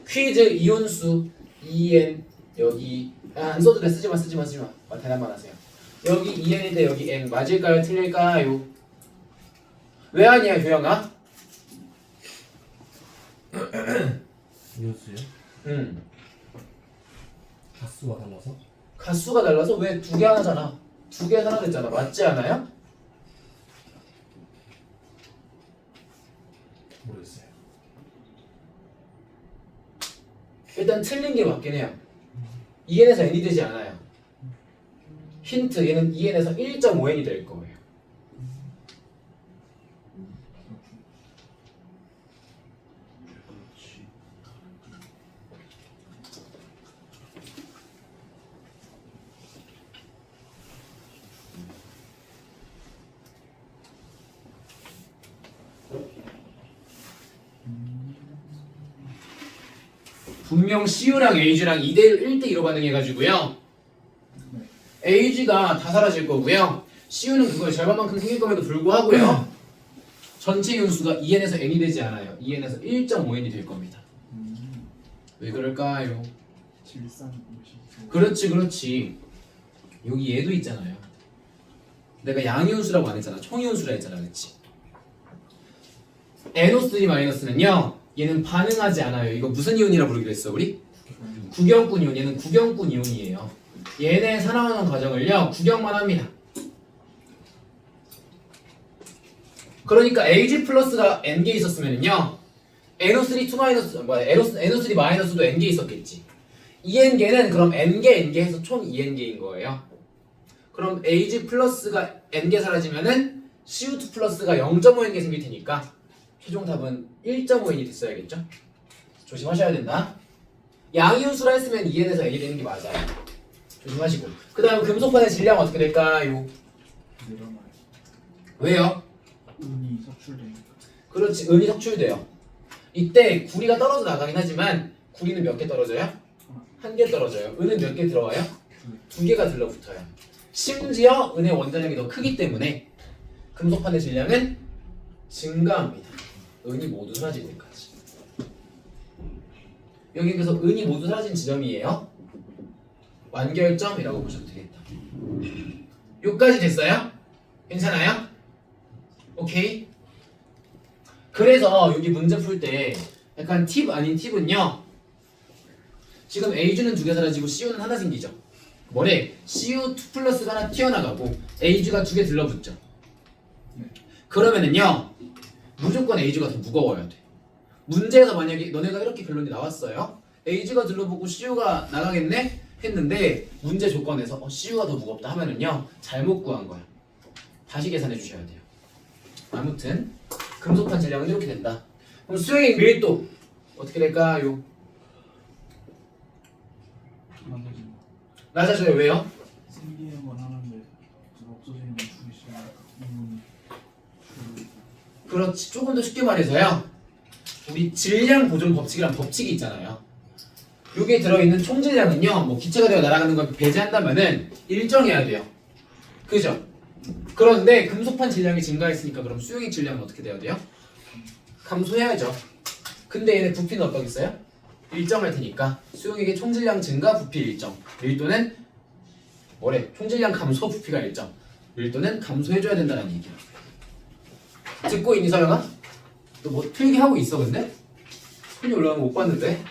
퀴즈 이온수 EN 여기 안 써도 돼. 쓰지마. 대답만 하세요. 여기 EN인데 여기 N 맞을까요? 틀릴까요? 왜 아니야 효영아? 이온수요? 가수가 달라서? 가수가 달라서 왜 2개 하나잖아. 2개 하나 됐잖아. 맞지 않아요? 모르겠어요. 일단 틀린 게 맞긴 해요. EN에서 N이 되지 않아요. 힌트, 얘는 EN에서 1.5N이 될 거예요. 분명 CU랑 AG랑 2대1, 1대2로 반응해가지고요. AG가 다 사라질 거고요. CU는 그걸 절반만큼 생길 kom에도 불구하고요. 전체 이온수가 EN에서 N이 되지 않아요. EN에서 1.5N이 될 겁니다. 왜 그럴까요? 질산 그렇지. 여기 얘도 있잖아요. 내가 양이온수라고 안 했잖아. 총이온수라 했잖아. 그렇지? NO3-는요. 얘는 반응하지 않아요. 이거 무슨 이온이라 부르기로 했어 우리? 구경꾼 이온. 얘는 구경꾼 이온이에요. 얘네 산화하는 과정을요 구경만 합니다. 그러니까 AG 플러스가 N개 있었으면요 NO3 NO3 마이너스도 N개 있었겠지. 2N개는 그럼 N개 해서 총 2N개인 거예요. 그럼 AG 플러스가 N개 사라지면은 CO2 플러스가 0.5N개 생길 테니까 최종 답은 1.5N이 됐어야겠죠? 조심하셔야 된다. 양이온수라 했으면 2N에서 N이 되는 게 맞아요. 조심하시고. 그 다음 금속판의 질량은 어떻게 될까요? 늘어나요. 왜요? 운이 석출되니까. 그렇지, 은이 석출돼요. 이때 구리가 떨어져 나가긴 하지만 구리는 몇 개 떨어져요? 1개 떨어져요. 은은 몇 개 들어와요? 2개가 들러붙어요. 심지어 은의 원자력이 더 크기 때문에 금속판의 질량은 증가합니다. 은이 모두 사라질 때까지. 여기 그래서 은이 모두 사라진 지점이에요. 완결점이라고 보셔도 되겠다. 여기까지 됐어요? 괜찮아요? 오케이. 그래서 여기 문제 풀 때 약간 팁 아닌 팁은요. 지금 A주는 2개 사라지고 CU는 하나 생기죠. 뭐래? CU2 플러스가 하나 튀어나가고 A주가 2개 들러붙죠. 그러면은요 무조건 A주가 더 무거워야 돼. 문제에서 만약에 너네가 이렇게 결론이 나왔어요. A주가 들러붙고 CU가 나가겠네? 했는데 문제 조건에서 CU가 더 무겁다 하면은요 잘못 구한 거야. 다시 계산해 주셔야 돼요. 아무튼 금속판 질량은 이렇게 된다. 그럼 수용액 밀도 어떻게 될까요? 낮아져요. 왜요? 생기는 건 하는데 없어지는 건 주기 시작하니까 이분이 그렇지. 조금 더 쉽게 말해서요. 우리 질량 보존 법칙이란 법칙이 있잖아요. 여기에 들어있는 총 질량은요. 뭐 기체가 되어 날아가는 걸 배제한다면은 일정해야 돼요. 그죠? 그런데 금속판 질량이 증가했으니까 그럼 수용액 질량은 어떻게 돼야 돼요? 감소해야죠. 근데 얘네 부피는 어떠겠어요? 일정할 테니까 수용액의 총질량 증가 부피 일정. 밀도는 뭐래? 총질량 감소 부피가 일정. 밀도는 감소해줘야 된다는 얘기야. 듣고 있니 서영아? 너 뭐 필기하고 있어 근데? 손이 올라가는 거 못 봤는데?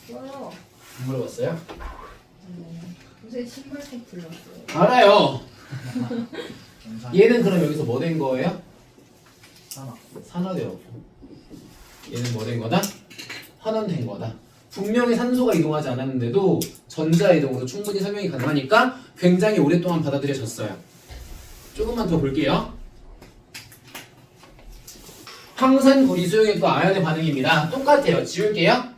좋아요. 안 물어봤어요? 요새 신발통 불렀어요. 알아요. 영상 얘는 그럼 여기서 뭐 된 거예요? 산화 산화되었고 얘는 뭐 된 거다? 환원된 거다. 분명히 산소가 이동하지 않았는데도 전자 이동으로 충분히 설명이 가능하니까 굉장히 오랫동안 받아들여졌어요. 조금만 더 볼게요. 황산구리 수용액과 아연의 반응입니다. 똑같아요. 지울게요.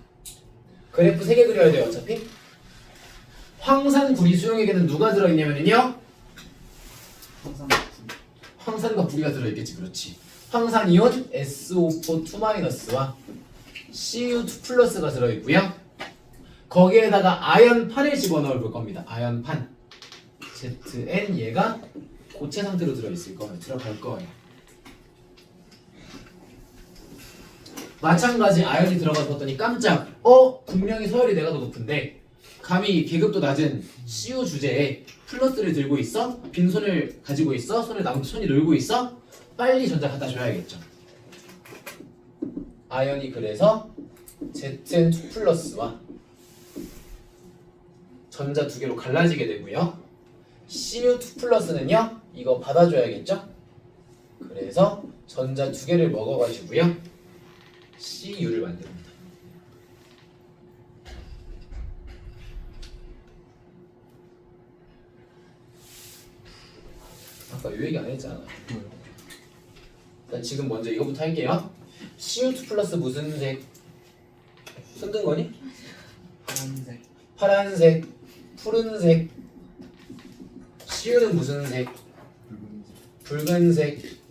그래프 3개 그려야 돼요. 어차피. 황산구리 수용액에는 누가 들어있냐면요. 항상 황산과 구리가 들어있겠지. 그렇지. 황산이온 SO4 2-와 CU2 플러스가 들어있고요. 거기에다가 아연판을 집어넣을 볼 겁니다. 아연판 ZN 얘가 고체 상태로 들어있을 거예요. 들어갈 거예요. 마찬가지 아연이 들어가서 봤더니 깜짝 분명히 서열이 내가 더 높은데 감히 계급도 낮은 CU 주제에 플러스를 들고 있어? 빈손을 가지고 있어? 손이 놀고 있어? 빨리 전자 갖다 줘야겠죠. 아연이 그래서 Zn2 플러스와 전자 2개로 갈라지게 되고요. CU2 플러스는요. 이거 받아줘야겠죠? 그래서 전자 2개를 먹어가지고요. CU를 만듭니다. 아까 이 얘기 안 했잖아. 일단 지금 먼저 이거부터 할게요. CU2 플러스 무슨 색? 손든 거니? 파란색 파란색, 푸른색. CU는 무슨 색? 붉은색.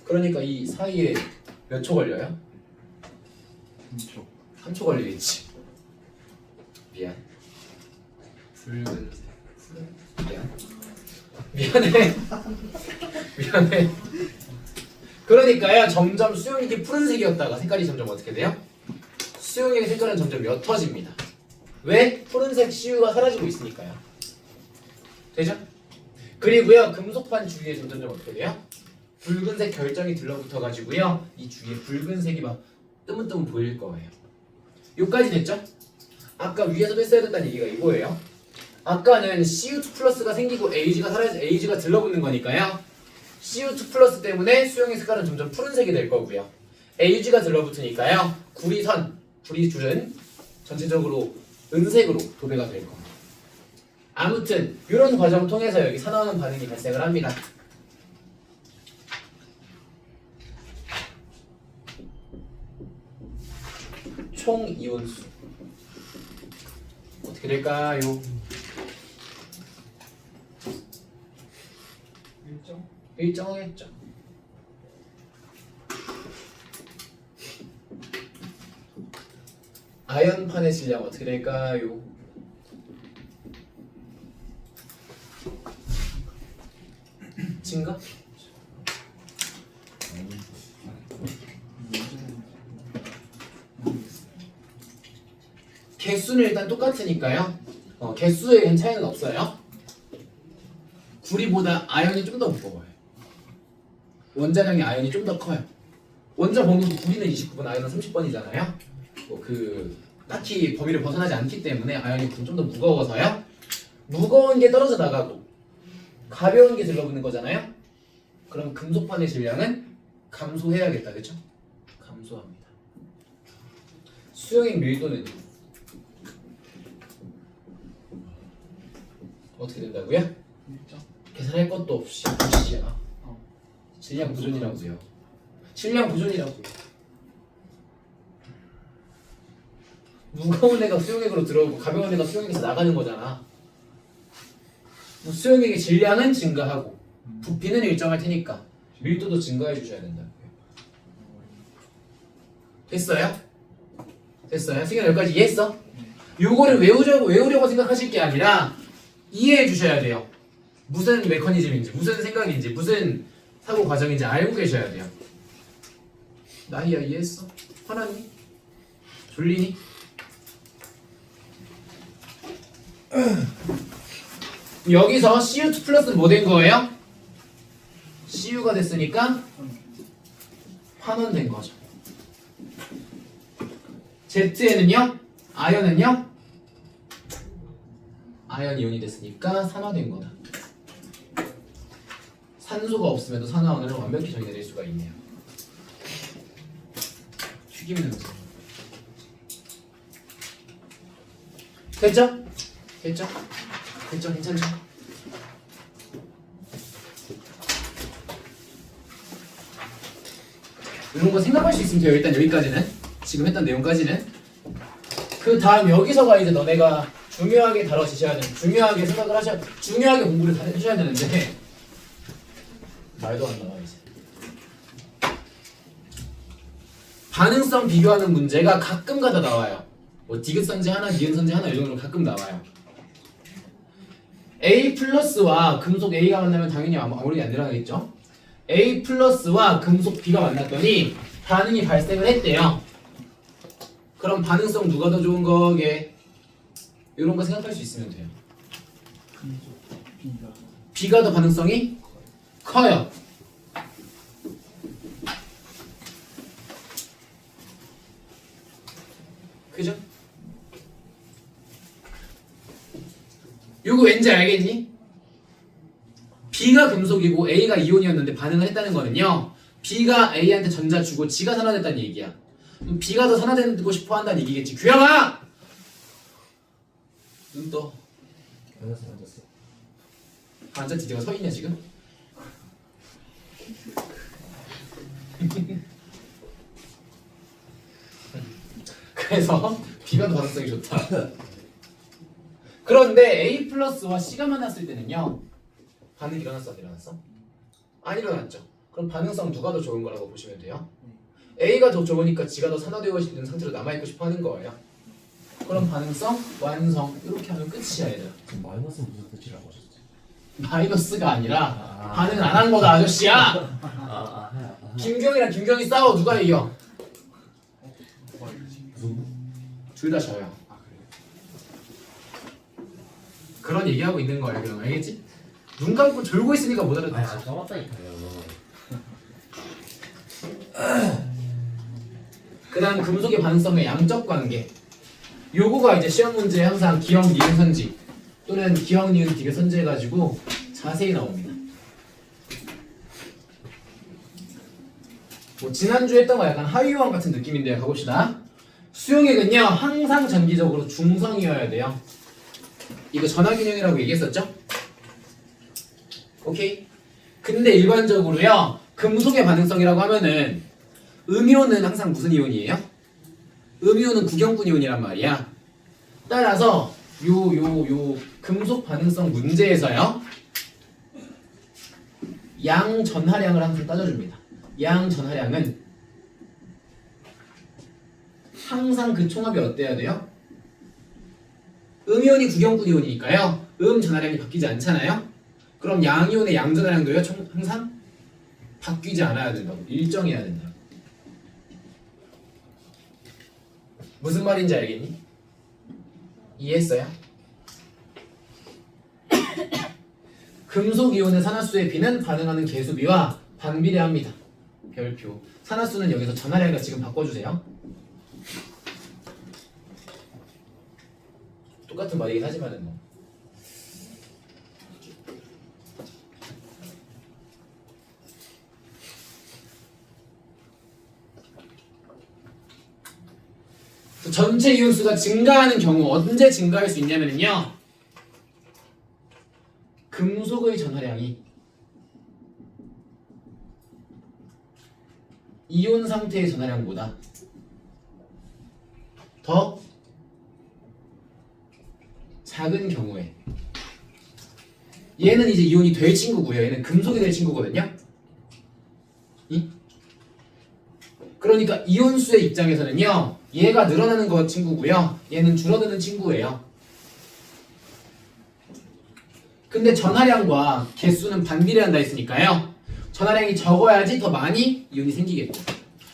그러니까 이 사이에 몇 초 걸려요? 3초 3초 걸리겠지. 미안. 붉은색. 미안해. 미안해. 그러니까요. 점점 수용액이 푸른색이었다가 색깔이 점점 어떻게 돼요? 수용액의 색깔은 점점 옅어집니다. 왜? 푸른색 CU가 사라지고 있으니까요. 되죠? 그리고요. 금속판 주위에 점점 어떻게 돼요? 붉은색 결정이 들러붙어 가지고요. 이 주위에 붉은색이 막 뜨문뜨문 보일 거예요. 여기까지 됐죠? 아까 위에서도 했어야 됐다는 얘기가 이거예요. 아까는 CU2 플러스가 생기고 AG가 들러붙는 거니까요. CU2 플러스 때문에 수용의 색깔은 점점 푸른색이 될 거고요. AG가 들러붙으니까요. 구리줄은 전체적으로 은색으로 도배가 될 겁니다. 아무튼 이런 과정을 통해서 여기 산화하는 반응이 발생을 합니다. 총 이온수 어떻게 될까요? 일정하겠죠. 아연판의 질량 어떻게 될까요? 증가? 개수는 일단 똑같으니까요. 개수에 차이는 없어요. 구리보다 아연이 좀 더 무거워요. 원자량의 아연이 좀 더 커요. 원자 번호도 구리는 29번, 아연은 30번이잖아요. 딱히 범위를 벗어나지 않기 때문에 아연이 좀 더 무거워서요. 무거운 게 떨어져 나가고 가벼운 게 들러붙는 거잖아요. 그럼 금속판의 질량은 감소해야겠다, 그렇죠? 감소합니다. 수용액 밀도는 어떻게 된다고요? 일정. 계산할 것도 없이 무시야. 질량 보존이라고요. 질량 보존이라고요. 무거운 애가 수용액으로 들어오고 가벼운 애가 수용액에서 나가는 거잖아. 수용액의 질량은 증가하고 부피는 일정할 테니까 밀도도 증가해 주셔야 된다고요. 됐어요? 됐어요? 승현 여기까지 이해했어? 요거를 외우려고 생각하실 게 아니라 이해해 주셔야 돼요. 무슨 메커니즘인지, 무슨 생각인지, 무슨 사고 과정인지 알고 계셔야 돼요. 나희야 이해했어? 화났니? 졸리니? 여기서 CU2 플러스는 뭐 된 거예요? CU가 됐으니까 환원 된 거죠. Z에는요? 아연은요? 아연 이온이 됐으니까 산화된 거다. 산소가 없음에도 산화원을 완벽히 정의내릴 수가 있네요. 튀김 냄새. 됐죠? 됐죠? 됐죠? 괜찮죠? 이런 거 생각할 수 있으면 돼요. 일단 여기까지는 지금 했던 내용까지는. 그 다음 여기서가 이제 너네가 중요하게 다뤄지셔야 되는, 중요하게 생각을 하셔야, 중요하게 공부를 다 하셔야 되는데 말도 안 나와 이제. 반응성 비교하는 문제가 가끔가다 나와요. 뭐 디귿선지 하나, 니은선지 하나 이 정도로 가끔 나와요. A 플러스와 금속 A가 만나면 당연히 아무리 안 일어나겠죠. A 플러스와 금속 B가 만났더니 반응이 발생을 했대요. 그럼 반응성 누가 더 좋은 거게? 이런 거 생각할 수 있으면 돼요. B가 더 반응성이 커요. 그죠? 요거 왠지 알겠니? B가 금속이고 A가 이온이었는데 반응을 했다는 거는요, B가 A한테 전자 주고 지가 산화됐다는 얘기야. 그럼 B가 더 산화되고 싶어 한다는 얘기겠지. 규영아! 눈 떠. 앉았어. 앉아 디디가 서 있냐 지금? 그래서 B가 더 반응성이 좋다. 그런데 A 플러스와 C가 만났을 때는요, 반응이 일어났어 안 일어났어? 안 일어났죠. 그럼 반응성 누가 더 좋은 거라고 보시면 돼요. A가 더 좋으니까 G가 더 산화되어 있는 상태로 남아있고 싶어 하는 거예요. 그럼 반응성 완성. 이렇게 하면 끝이야 얘들아. 지금 마이너스는 무슨 뜻이라고 하셨지? 마이너스가 아니라 반응 안 한 거다 아저씨야. 김경이랑 김경이 싸워 누가 이겨? 무슨? 둘 다 져요. 그런 얘기하고 있는 거예요. 그럼 알겠지? 눈 감고 졸고 있으니까 못 아니 알아듣지. 안 까먹다니까요. 그 다음 금속의 반응성의 양적 관계. 요거가 이제 시험 문제에 항상 기억 니은 선지 또는 기억 니은 디귿 선지 해가지고 자세히 나옵니다. 뭐 지난주에 했던 거 약간 하위호환 같은 느낌인데요. 가봅시다. 수용액은요 항상 전기적으로 중성이어야 돼요. 이거 전화균형이라고 얘기했었죠? 오케이. 근데 일반적으로요 금속의 반응성이라고 하면은 음이온은 항상 무슨 이온이에요? 음이온은 구경분 이온이란 말이야. 따라서 요 금속 반응성 문제에서요 양 전하량을 항상 따져줍니다. 양 전하량은 항상 그 총합이 어때야 돼요? 음이온이 구경분 이온이니까요 전하량이 바뀌지 않잖아요. 그럼 양이온의 양 전하량도요 항상 바뀌지 않아야 된다고. 일정해야 된다. 무슨 말인지 알겠니? 이해했어요? 금속 이온의 산화수의 비는 반응하는 계수비와 반비례합니다. 별표. 산화수는 여기서 전하량과 지금 바꿔주세요. 똑같은 말이긴 하지만은 뭐. 전체 이온수가 증가하는 경우 언제 증가할 수 있냐면요. 금속의 전하량이 이온 상태의 전하량보다 더 작은 경우에 얘는 이제 이온이 될 친구고요. 얘는 금속이 될 친구거든요. 그러니까 이온수의 입장에서는요. 얘가 늘어나는 거 친구고요. 얘는 줄어드는 친구예요. 근데 전하량과 개수는 반비례한다 했으니까요. 전하량이 적어야지 더 많이 이온이 생기겠고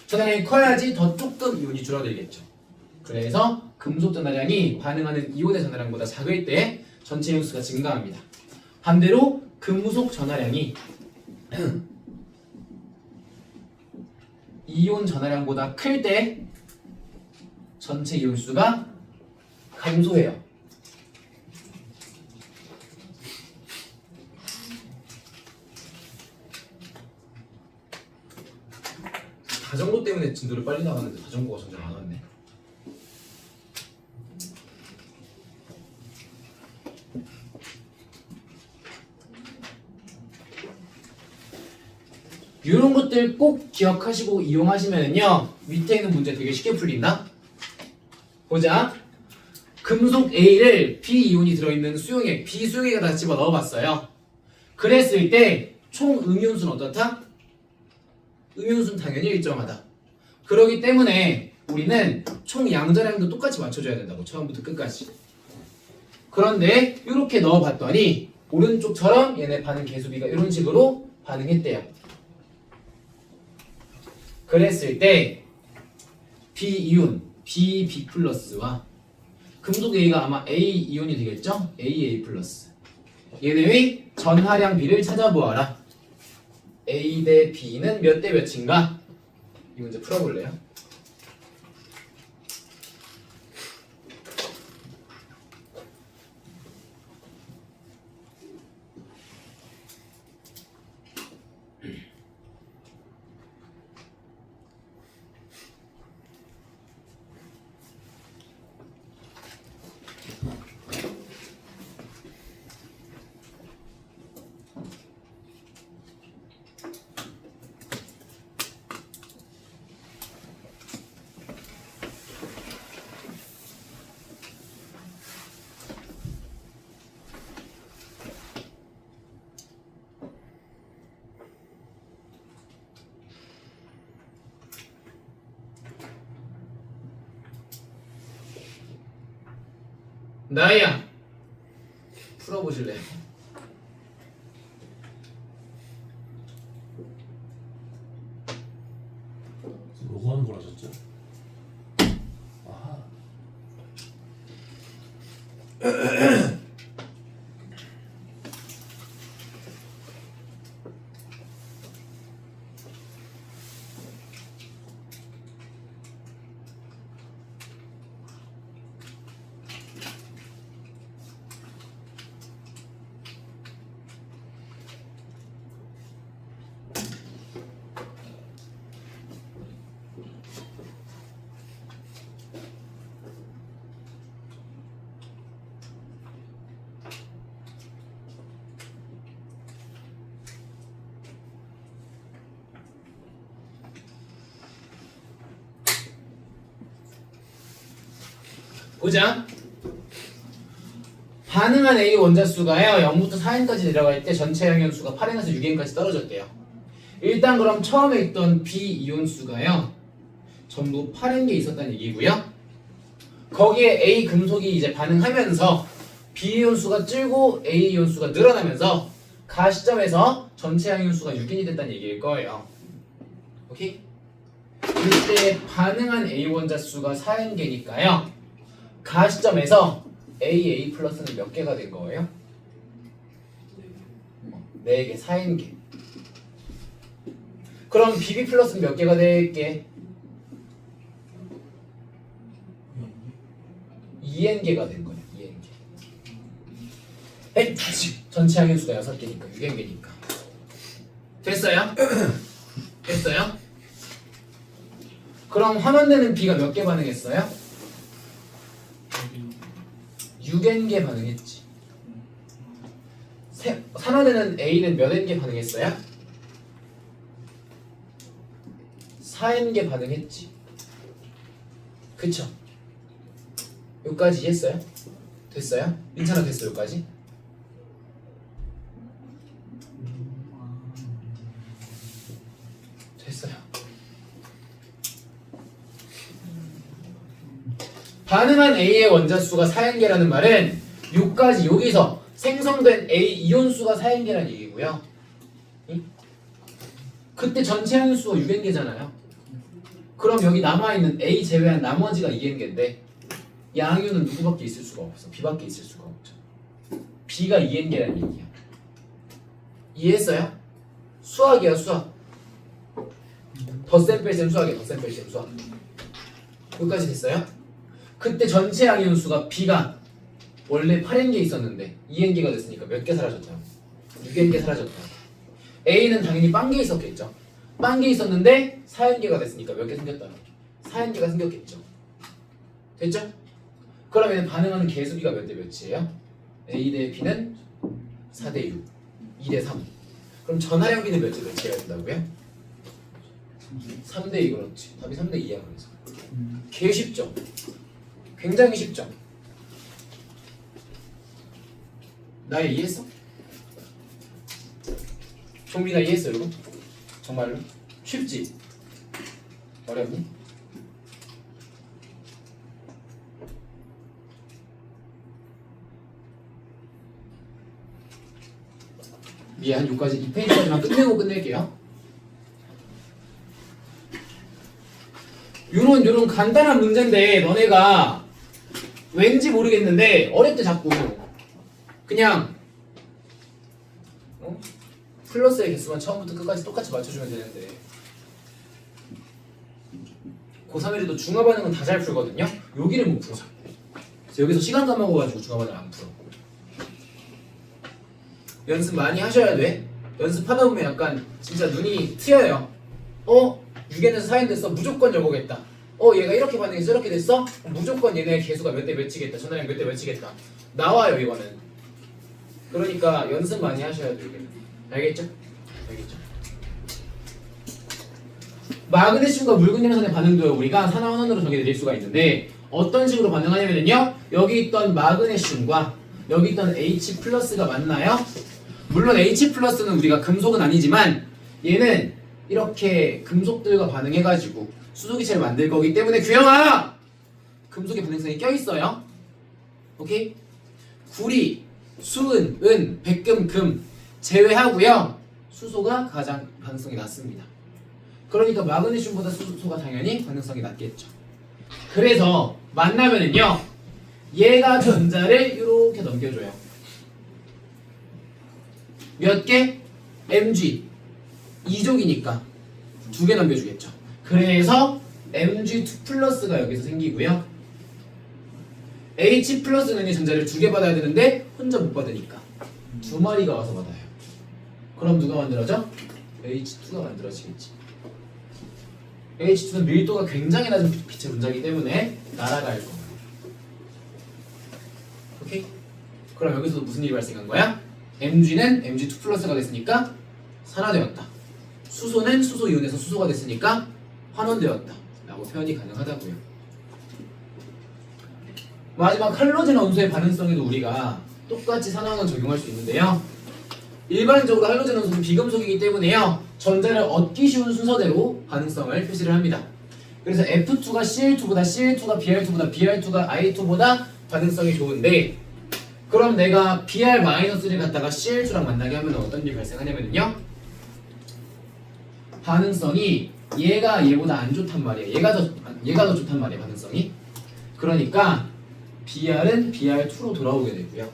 전하량이 커야지 더 조금 이온이 줄어들겠죠. 그래서 금속 전하량이 반응하는 이온의 전하량보다 작을 때 전체 이온수가 증가합니다. 반대로 금속 전하량이 이온 전하량보다 클 때 전체 이온수가 감소해요. 자전거 때문에 진도를 빨리 나가는데 자전거가 점점 안 왔네. 이런 것들 꼭 기억하시고 이용하시면요 밑에 있는 문제 되게 쉽게 풀린다. 보자. 금속 A를 B이온이 들어있는 수용액 B수용액에다 집어 넣어봤어요. 그랬을 때 총 음이온수는 어떻다? 음이온수는 당연히 일정하다. 그렇기 때문에 우리는 총 양전량도 똑같이 맞춰줘야 된다고. 처음부터 끝까지. 그런데 이렇게 넣어봤더니 오른쪽처럼 얘네 반응 계수비가 이런 식으로 반응했대요. 그랬을 때 B이온 B 플러스와 금속 A가 아마 A 이온이 되겠죠? AA 플러스. 얘네의 전하량 비를 찾아보아라. A 대 B는 몇 대 몇인가? 이 문제 풀어볼래요? 나야 풀어보실래요? 뭐 하는 걸 하셨죠? 아하. 보자. 반응한 A 원자수가요 0부터 4n까지 내려갈 때 전체 양이온수가 8n에서 6n까지 떨어졌대요. 일단 그럼 처음에 있던 B 이온수가요 전부 8n개 있었다는 얘기고요. 거기에 A 금속이 이제 반응하면서 B 이온수가 줄고 A 이온수가 늘어나면서 가 시점에서 전체 양이온수가 6n이 됐다는 얘기일 거예요. 오케이? 이때 반응한 A 원자 수가 4n개니까요. 가시점에서 AA 플러스는 몇 개가 된 거예요? 4개, 4n개. 그럼 BB 플러스는 몇 개가 될게? 2n개가 된 거예요. 2n개. 전체 항연수가 6개니까 6n개니까. 됐어요? 됐어요? 그럼 환원되는 B가 몇 개 반응했어요? 6n개 반응했지. 산화되는 A는 몇 n개 반응했어요? 4n개 반응했지. 그쵸? 여기까지 이해했어요? 됐어요? 민찬아 됐어 여기까지? 됐어요. 반응한 A의 원자수가 4n개라는 말은 여기까지 여기서 생성된 A 이온수가 4n개라는 얘기고요. 응? 그때 전체 항수가 6n개잖아요. 그럼 여기 남아있는 A 제외한 나머지가 2n개인데 양유는 누구밖에 있을 수가 없어. B밖에 있을 수가 없죠. B가 2n개라는 얘기야. 이해했어요? 수학이야 수학. 덧셈 뺄셈 수학이야 덧셈 뺄셈 수학. 여기까지 됐어요? 그때 전체 양이온수가 B가 원래 8n개 있었는데 2n개가 됐으니까 몇 개 사라졌죠? 6n개 사라졌다. A는 당연히 빵개 있었겠죠. 빵개 있었는데 4n개가 됐으니까 몇 개 생겼다. 4n개가 생겼겠죠. 됐죠? 그러면 반응하는 개수비가 몇 대 몇이에요? A 대 B는 4대 6, 2대 3. 그럼 전하량 B는 몇 대 몇이어야 된다고요? 3대 2. 그렇지. 답이 3대 2야. 그래서 개 쉽죠? 굉장히 쉽죠? 나 이해했어? 종민아 이해했어 이거? 정말로? 쉽지? 어렵니? 미안 여기까지 이 페이지까지만 끝내고 끝낼게요. 요런 간단한 문제인데 너네가 왠지 모르겠는데 어렵대 자꾸. 그냥 플러스의 개수만 처음부터 끝까지 똑같이 맞춰주면 되는데 고3애들도 중화 반응은 다 잘 풀거든요. 여기를 못 풀어. 그래서 여기서 시간 까먹어가지고 중화 반응 안 풀어. 연습 많이 하셔야 돼. 연습하다 보면 약간 진짜 눈이 트여요. 6에는 4인 됐어. 무조건 여보겠다. 얘가 이렇게 반응해서 이렇게 됐어? 무조건 얘네 개수가 몇 대 몇이겠다. 전화량 몇 대 몇이겠다. 나와요 이거는. 그러니까 연습 많이 하셔야 돼. 알겠죠? 알겠죠? 마그네슘과 묽은염산의 반응도 우리가 산화환원으로 정해드릴 수가 있는데 어떤 식으로 반응하냐면요. 여기 있던 마그네슘과 여기 있던 H 플러스가 만나요. 물론 H 플러스는 우리가 금속은 아니지만 얘는 이렇게 금속들과 반응해가지고 수소기체를 만들 거기 때문에 규영아! 금속의 반응성이 껴있어요. 오케이? 구리, 수은, 은, 백금, 금 제외하고요. 수소가 가장 반응성이 낮습니다. 그러니까 마그네슘보다 수소가 당연히 반응성이 낮겠죠. 그래서 만나면은요. 얘가 전자를 이렇게 넘겨줘요. 몇 개? Mg 2족이니까 2개 넘겨주겠죠. 그래서 Mg2 플러스가 여기서 생기고요. H 플러스는 전자를 2개 받아야 되는데 혼자 못 받으니까 2마리가 와서 받아요. 그럼 누가 만들어져? H2가 만들어지겠지. H2는 밀도가 굉장히 낮은 빛의 분자이기 때문에 날아갈 거예요. 오케이? 그럼 여기서도 무슨 일이 발생한 거야? Mg는 Mg2 플러스가 됐으니까 산화되었다. 수소는 수소 이온에서 수소가 됐으니까 환원되었다 라고 표현이 가능하다고요. 마지막 할로젠 원소의 반응성에도 우리가 똑같이 산화환원 적용할 수 있는데요. 일반적으로 할로젠 원소는 비금속이기 때문에요. 전자를 얻기 쉬운 순서대로 반응성을 표시를 합니다. 그래서 F2가 CL2보다 CL2가 Br2보다 Br2가 I2보다 반응성이 좋은데 그럼 내가 Br-를 갖다가 CL2랑 만나게 하면 어떤 일이 발생하냐면요. 반응성이 얘가 얘보다 안 좋단 말이야. 얘가 더 좋단 말이야, 가능성이. 그러니까 BR은 BR2로 돌아오게 되고요.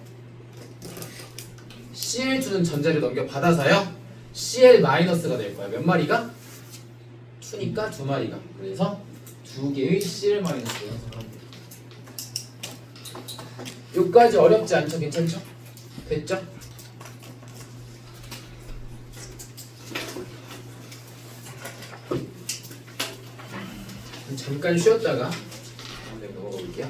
CL 주는 전자를 넘겨 받아서요. CL 마이너스가 될 거야. 몇 마리가? 2니까 2마리가. 그래서 2개의 CL 마이너스 연습하면 돼. 여기까지 어렵지 않죠? 괜찮죠? 됐죠? 잠깐 쉬었다가 한번 넘어가 볼게요.